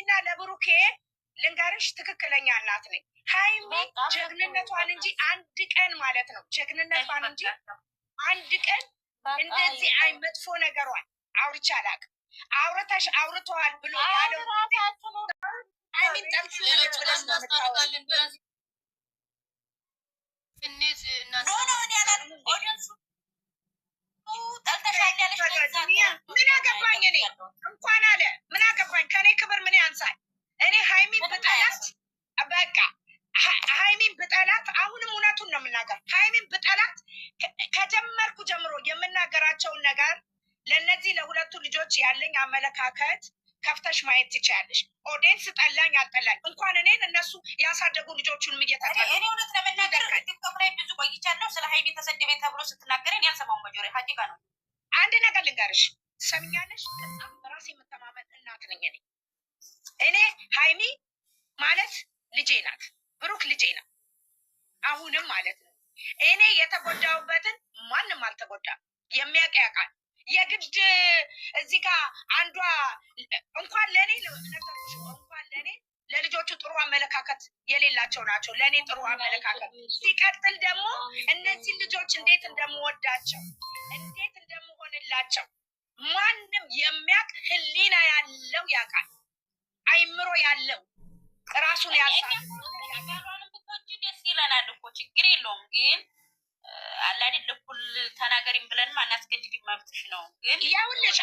ለሃይሚና ለብሩኬ ልንገርሽ ትክክለኛ እናት ነኝ። ሃይሚ ጀግንነቷን እንጂ አንድ ቀን ማለት ነው ጀግንነቷን እንጂ አንድ ቀን እንደዚህ አይ መጥፎ ነገሯን አውርቼ አላውቅም። አውርተሽ አውርተዋል ብሎ ያለው ሃይሚን ጠልፍ ምን አገባኝ እኔ እንኳን አለ ምን አገባኝ ከኔ ክብር ምን ያንሳል? እኔ ሃይሚን ብጠላት በቃ ሃይሚን ብጠላት አሁንም እውነቱን ነው የምናገር። ሃይሚን ብጠላት ከጀመርኩ ጀምሮ የምናገራቸውን ነገር ለእነዚህ ለሁለቱ ልጆች ያለኝ አመለካከት ከፍተሽ ማየት ትችያለሽ። ኦዲየንስ ጠላኝ አጠላኝ እንኳን እኔን እነሱ ያሳደጉ ልጆቹን እየተጠሉ እኔ እውነት ለመናገር ቲክቶክ ላይ ብዙ ቆይቻለሁ። ስለ ሃይሚ ተሰደበ ተብሎ ስትናገረን ያልሰማው መጆሪ ሀቂቃ ነው። አንድ ነገር ልንገርሽ ሰምኛለሽ። በጣም በራሴ የምተማመን እናት ነኝ እኔ ሃይሚ ማለት ልጄ ናት፣ ብሩክ ልጄ ነው። አሁንም ማለት ነው እኔ የተጎዳውበትን ማንም አልተጎዳም። የሚያውቅ ያውቃል። የግድ እዚህ ጋር አንዷ እንኳን ለእኔ እንኳን ለእኔ ለልጆቹ ጥሩ አመለካከት የሌላቸው ናቸው። ለእኔ ጥሩ አመለካከት ሲቀጥል ደግሞ እነዚህ ልጆች እንዴት እንደምወዳቸው እንዴት እንደምሆንላቸው ማንም የሚያውቅ ህሊና ያለው ያውቃል። አይምሮ ያለው ራሱን ያውቃል። ደስ ይለናል እኮ ችግር የለውም ግን አላዲን ለኩል ተናገሪም ብለን ማናስገድድ መብትሽ ነው። ግን ይኸውልሽ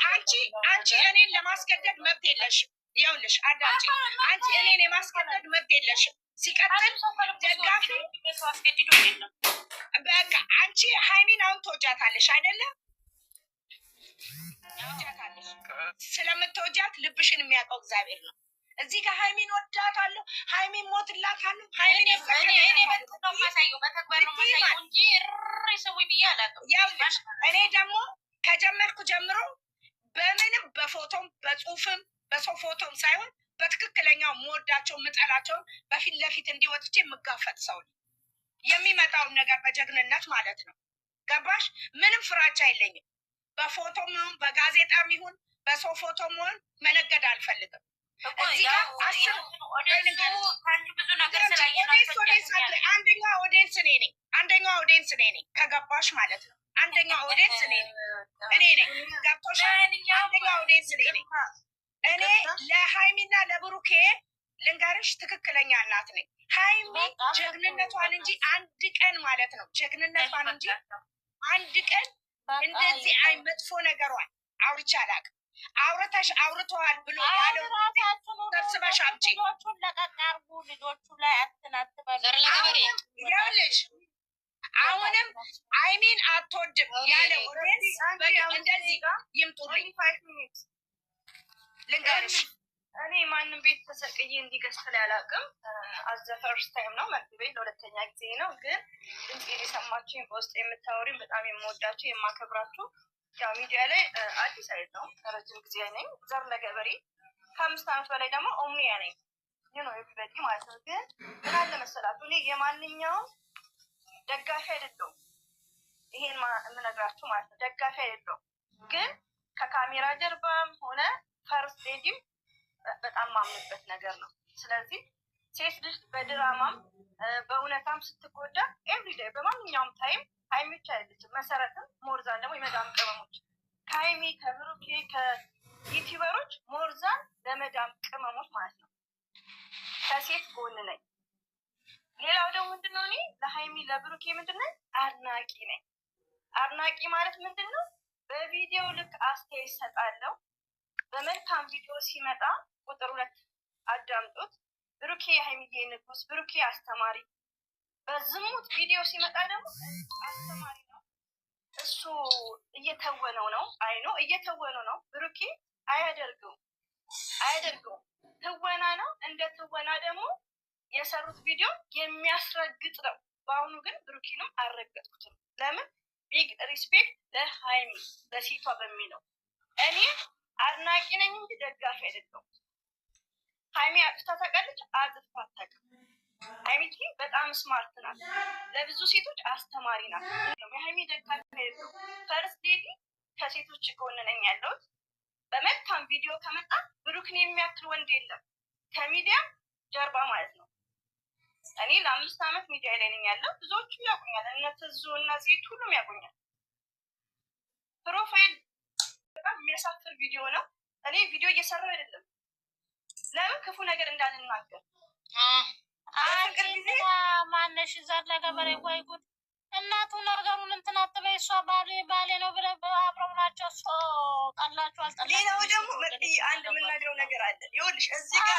አንቺ እኔን ለማስገደድ መብት የለሽም። ይኸውልሽ አዳምጪ፣ አንቺ እኔን የማስገደድ መብት የለሽም። ሲቀጥል ደጋፊ አስገድዶ የለም። በቃ አንቺ ሃይሚን አሁን ትወጃታለሽ አይደለም? ትወጃታለሽ። ስለምትወጃት ልብሽን የሚያውቀው እግዚአብሔር ነው። እዚህ ጋር ሃይሚን ወዳታለሁ፣ ሃይሚን ሞትላታለሁ፣ ሃይሚን እኔ ደግሞ ከጀመርኩ ጀምሮ በምንም በፎቶም በጽሁፍም በሰው ፎቶም ሳይሆን በትክክለኛው መወዳቸው ምጠላቸውን በፊት ለፊት እንዲወጥቼ የምጋፈጥ ሰው ነው። የሚመጣውን ነገር በጀግንነት ማለት ነው። ገባሽ? ምንም ፍራቻ የለኝም። በፎቶም ይሁን በጋዜጣም ይሁን በሰው ፎቶም ሆን መነገድ አልፈልግም። አንደኛ ኦዲየንስ እኔ ነኝ። ከገባሽ ማለት ነው። አንደኛ ኦዲየንስ እኔ ነኝ። ገብቶሻል? አንደኛ ኦዲየንስ እኔ ነኝ። እኔ ለሃይሚና ለብሩኬ ልንገርሽ ትክክለኛ እናት ነኝ። ሃይሚ ጀግንነቷን እንጂ አንድ ቀን ማለት ነው ጀግንነቷን እንጂ አንድ ቀን እንደዚህ አይ መጥፎ ነገሯን አውርቼ አላውቅም። አውርተሽ አውርተዋል ብሎ ያለው ተስበሽ አምጪ ልጆቹን ለቀቅ አድርጉ። ልጆቹ ላይ ይኸውልሽ አሁንም ሃይሚን አትወድም ያለው እንደዚህ ይምጡልኝ። ልንገርሽ እኔ ማንም ቤት ተሰቅዬ እንዲገዝት ላይ አላውቅም። አዘ ፈርስት ታይም ነው መግቤ ለሁለተኛ ጊዜ ነው። ግን ድምፅ የሰማችሁኝ በውስጥ የምታወሪኝ በጣም የምወዳችሁ የማከብራችሁ ያው ሚዲያ ላይ አዲስ አይነት ነው። ረጅም ጊዜ ነኝ። ዘር ለገበሬ ከ5 ዓመት በላይ ደግሞ ኦምኒያ ነኝ። ይህ ነው ኤቭሪበዲ ማለት ነው። ግን ምን አለ መሰላችሁ እኔ የማንኛውም ደጋፊ አይደለሁም። ይሄን የምነግራችሁ ማለት ነው ደጋፊ አይደለሁም። ግን ከካሜራ ጀርባም ሆነ ፈርስት ሌዲም በጣም ማምንበት ነገር ነው። ስለዚህ ሴት ልጅ በድራማም በእውነታም ስትጎዳ ኤቭሪዴይ በማንኛውም ታይም ሃይሚ ብቻ አይደለችም። መሰረትም ሞርዛን ደግሞ የመዳም ቅመሞች ከሃይሚ ከብሩኬ ከዩቲዩበሮች ሞርዛን ለመዳም ቅመሞች ማለት ነው። ከሴት ጎን ነኝ። ሌላው ደግሞ ምንድነው እኔ ለሃይሚ ለብሩኬ ምንድነው አድናቂ ነኝ። አድናቂ ማለት ምንድነው በቪዲዮ ልክ አስተያየት ሰጣለሁ። በመልካም ቪዲዮ ሲመጣ ቁጥር 2 አዳምጡት። ብሩኬ ሃይሚዬ ንጉስ፣ ብሩኬ አስተማሪ። በዝሙት ቪዲዮ ሲመጣ ደግሞ አስተማሪ ነው። እሱ እየተወነው ነው። አይኖ እየተወነው ነው። ብሩኬ አያደርገውም። ትወና ነው። እንደ ትወና ደግሞ የሰሩት ቪዲዮ የሚያስረግጥ ነው። በአሁኑ ግን ብሩኬንም አልረገጥኩትም። ለምን ቢግ ሪስፔክት ለሃይሚ ለሴቷ በሚለው እኔ አድናቂ ነኝ እንጂ ደጋፊ አይደለሁም። ሃይሚ አጥፍታ ታውቃለች? አጥፍታ አታውቅም። ሃይሚ በጣም ስማርት ናት። ለብዙ ሴቶች አስተማሪ ናት። የሃይሚ ደጋፊ አይደለሁም። ፈርስት ሌዲ ከሴቶች ጎን ነኝ ያለሁት። በመልካም ቪዲዮ ከመጣ ብሩክን የሚያክል ወንድ የለም። ከሚዲያ ጀርባ ማለት ነው። እኔ ለ5 ዓመት ሚዲያ ላይ ነኝ ያለው። ብዙዎቹ ያውቁኛል። እነ ትዙ እና ዜት ሁሉም ያውቁኛል። ፕሮፋይል በጣም የሚያሳፍር ቪዲዮ ነው። እኔ ቪዲዮ እየሰራሁ አይደለም። ለምን ክፉ ነገር እንዳልናገር ማነሽ ዛለ ገበሬ ወይ ጉድ እናቱ ነገሩን እንትን አትበይ። እሷ ባሌ ነው ብለህ አብረው ናቸው። እሷ ጣላችሁ አልጣላችሁ። ሌላው ደግሞ አንድ የምናገረው ነገር አለ። ይኸውልሽ እዚህ ጋር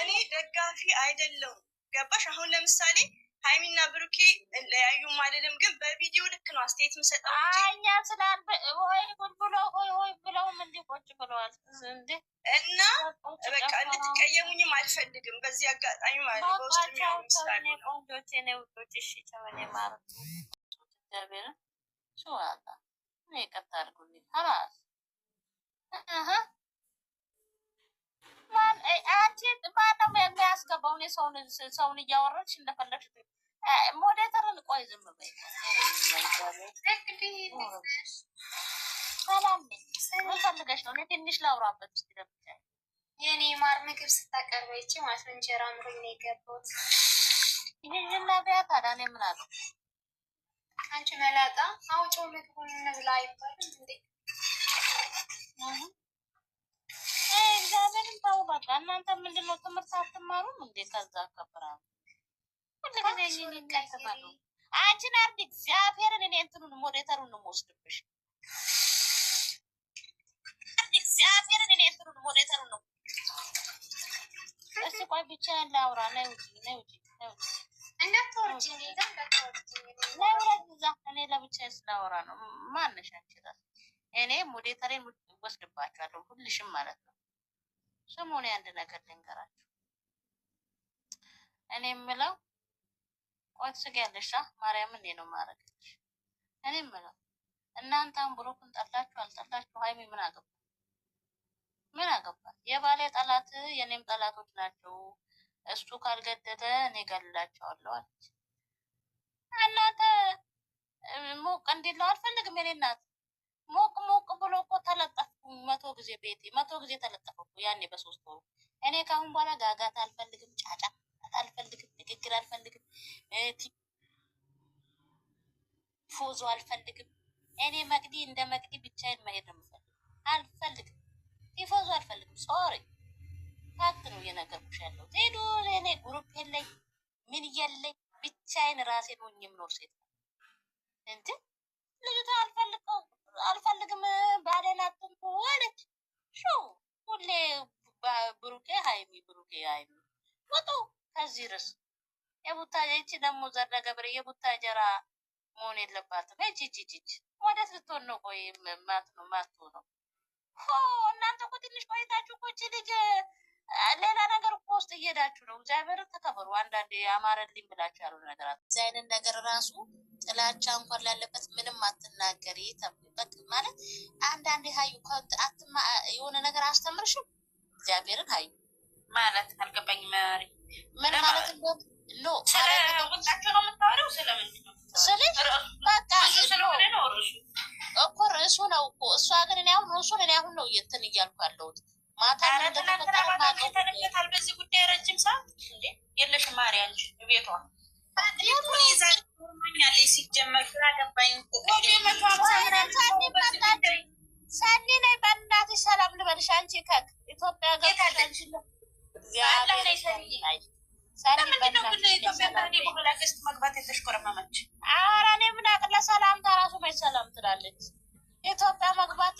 እኔ ደጋፊ አይደለሁም። ገባሽ? አሁን ለምሳሌ ሀይሚና ብሩኬ ለያዩም አይደለም፣ ግን በቪዲዮ ልክ ነው አስተያየት የምሰጠው እንጂ እኛ ስላል ሆይ ጉድ ብሎ ሆይ ብለውም እንዲህ ቁጭ ብለዋል እንዴ። እና በቃ እንድትቀየሙኝም አልፈልግም። በዚህ አጋጣሚ ማለት ነው በውስጥ የሚሆኑ ስላሉ ነው። ቆንጆቼ ነው ውዶች። እሺ ተወኔ ማለት ነው እግዚአብሔር ሸዋታ እኔ ቀጥ አድርጉልኝ ሀላስ አንቺ ማነው የሚያስገባው? እኔ ሰውን እያወረድሽ እንደፈለግሽ ሞዴተርን ቆይ ዝም በይ። ሰላም ምን ፈልገሽ ነው? እኔ ትንሽ ላውራበት ውስጥ ደብቻ የኔ ማር ምግብ ስታቀርበች ማለት ነው እንጀራ ምሮኝ ነው የገባሁት። ይህንና ቢያ ታዲያ እኔ ምን አለው? አንቺ መላጣ አውጪው ምግቡን እንብላ አይባልም እንዴ? እግዚአብሔርን ተው በቃ። እናንተ ምንድነው ትምህርት አትማሩም እንዴ? ከዛ ከብራ ሁልጊዜ ይቀጥባሉ። አንቺን አርድ እግዚአብሔርን እኔ እንትኑን ሞዴተሩን ነው የምወስድብሽ። እግዚአብሔርን እኔ እንትኑን ሞዴተሩን ነው። እስኪ ቆይ ብቻ ላውራ። ነይ ውጪ እንዳትወርጂ እኔ ጋር እንዳትወርጂ። እኔ ለብቻዬ ስላወራ ነው። ማነሽ አንቺ እራሱ? እኔ ሞዴተሬን ወስድባቸዋለሁ ሁልሽም ማለት ነው። ስሙን አንድ ነገር ልንገራችሁ። እኔ የምለው ቆይ ትስጊያለሽ ማርያም እኔ ነው ማረግልሽ። እኔ የምለው እናንተም ብሩክን ጠላችሁ አልጠላችሁ ሀይሚ ምን አገባት? የባሌ ጠላት የኔም ጠላቶች ናቸው። እሱ ካልገደለ እኔ ገድላቸዋለሁ አለች። እናንተ ሞቅ እንዲለው አልፈልግም። የኔ እናት ሞቅ ብሎ እኮ ተለጠፍኩ 100 ጊዜ ቤቴ 100 ጊዜ ተለጠፍኩ ያኔ በ3 ወሩ። እኔ ካሁን በኋላ ጋጋት አልፈልግም፣ ጫጫ አልፈልግም፣ ንግግር አልፈልግም፣ ፎዞ አልፈልግም። እኔ መቅዲ እንደ መቅዲ ብቻዬን መሄድ ነው አልፈልግም። ቲፎዞ አልፈልግም። ሶሪ ፋክት ነው እየነገርኩሽ ያለው። ሄዱ እኔ ግሩፕ የለኝ ምን የለኝ ብቻዬን ራሴን ሆኜ የምኖር ሴት ነው እንጂ ልጅቷ አልፈልግም ባሌን አትንኩ አለች። ሁሌ ብሩኬ ሀይሚ ወጡ ከዚህ ርስ የቡታጅ ደግሞ ዘረ ገብሬ የቡታጀራ መሆን የለባትም። ጂጂጂጂ ወደት ልትሆን ነው? ቆይ ማቱ ነው እናንተ እኮ ትንሽ ቆይታችሁ እኮ እቺ ልጅ ሌላ ነገር እኮ ውስጥ እየሄዳችሁ ነው። እግዚአብሔር ተከበሩ። አንዳንድ አማረልኝ ብላችሁ ያሉ ነገራት እዚህ አይነት ነገር ራሱ ጥላቻ እንኳን ላለበት ምንም አትናገሪ ማለት አንዳንድ ሀዩ የሆነ ነገር አስተምርሽም እግዚአብሔርን ሀዩ ማለት አልገባኝ። መሪ ምን ማለት ኖ ስለወጣችሁ ነው የምታወሪው? ስለምንድን ነው ስልሽ በቃ ስለሆነ ነው ርሱ እኮ ርዕሱ ነው እኮ እሷ ግን እኔ አሁን ርዕሱን እኔ አሁን ነው እንትን እያልኩ ያለሁት። ማታ ተነግረታል በዚህ ጉዳይ ረጅም ሰዓት እንዴ የለሽም ማሪ አንቺ ቤቷ ያለ ሲጀመር ግራ ገባኝ እኮ ሰኒ ነይ በእናትሽ ሰላም ልበልሽ። አንቺ ከክ ኢትዮጵያ ገብታለሽ መግባት የተሽኮረመመች ኧረ እኔ ምን አቅለ ሰላምታ ራሱ መች ሰላም ትላለች። ኢትዮጵያ መግባት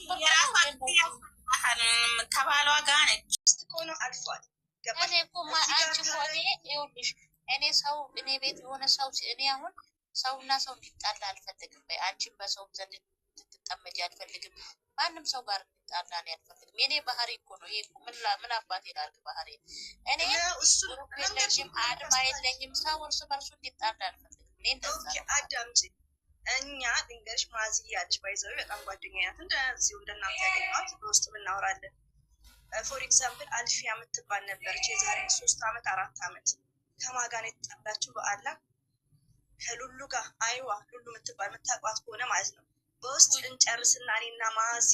ከባሏ ጋር ነች ሆኖ አልፏል። እኔ እኮ አንቺ ሆኔ ይኸውልሽ እኔ ቤት የሆነ ሰው እኔ አሁን ሰውና ሰው እንዲጣላ አልፈልግም። አንቺም በሰው ዘንድ እንድትጠመጂ አልፈልግም። ማንም ሰው ጋር እንዲጣላ እኔ አልፈልግም። የኔ ባህሪ እኮ ነው ይሄ። ምን አባቴ ላድርግ ባህሪ እኔ ግሩፕ የለኝም፣ አድማ የለኝም። ሰው እርስ በርሱ እንዲጣላ አልፈልግም። እኔ እንደዛ አዳምጪ። እኛ ድንገሽ ማዚ ያለሽ ባይዘው በጣም ጓደኛ ናት። እንደዚሁ እንደናንተ ያገኘኋት በውስጥ እናወራለን። ፎር ኤግዛምፕል አልፊያ የምትባል ነበረች የዛሬ 3 ዓመት 4 ዓመት ከማጋን የተጣላችው በአላ ከሉሉ ጋር አይዋ ሉሉ የምትባል የምታውቋት ከሆነ ማለት ነው። በውስጥ እንጨርስና እኔና ማዚ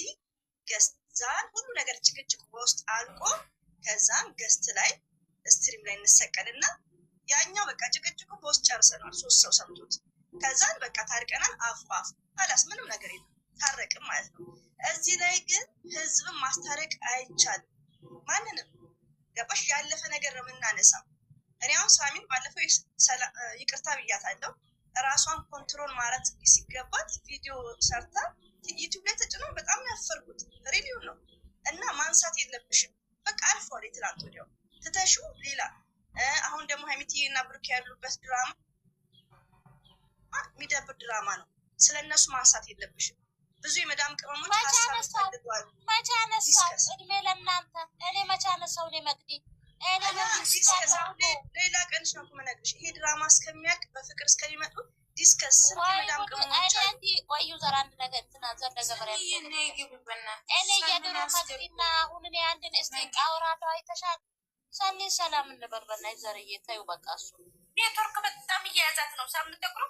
ገዛን ሁሉ ነገር ጭቅጭቁ በውስጥ አልቆ ከዛም ገስት ላይ ስትሪም ላይ እንሰቀልና ያኛው በቃ ጭቅጭቁ በውስጥ ጨርሰናል። 3 ሰው ሰምቶት ከዛን በቃ ታርቀናል። አፉ አላስ ምንም ነገር የለም ታረቅም ማለት ነው። እዚህ ላይ ግን ህዝብን ማስታረቅ አይቻልም። ማንንም ገባሽ? ያለፈ ነገር ነው የምናነሳው። እኔ አሁን ሳሚን ባለፈው ይቅርታ ብያታለሁ። ራሷን ኮንትሮል ማረት ሲገባት ቪዲዮ ሰርታ ዩቲዩብ ላይ ተጭኖ በጣም ያፈርኩት ሪቪው ነው እና ማንሳት የለብሽም በቃ አልፏል። የትላንት ወዲያው ትተሹ ሌላ አሁን ደግሞ ሀይሚትዬ እና ብሩክ ያሉበት ድራማ የሚደብር ድራማ ነው። ስለነሱ ማንሳት የለብሽም። ብዙ የመዳም ቅመሞች ሀሳብ ፈልገዋል። መቼ አነሳው? እድሜ ለእናንተ። እኔ መቼ አነሳው? እኔ መቅዲ ሌላ ቀንሽ ነው የምነግርሽ። ይሄ ድራማ እስከሚያልቅ በፍቅር እስከሚመጡ ዲስከስ ስንት የመዳም ቅመሞች አሉ። ቆዩ ዘር አንድ ነገር ትናዘር ነገር እኔ የድሮ መቅዲና አሁን እኔ አንድን እስቲ ቃውራለሁ። አይተሻል? ሰኒ ሰላም እንበል በእናትሽ ዘርዬ ተይው በቃ። እሱ ኔትወርክ በጣም እየያዛት ነው ሳምንት ተቅሮ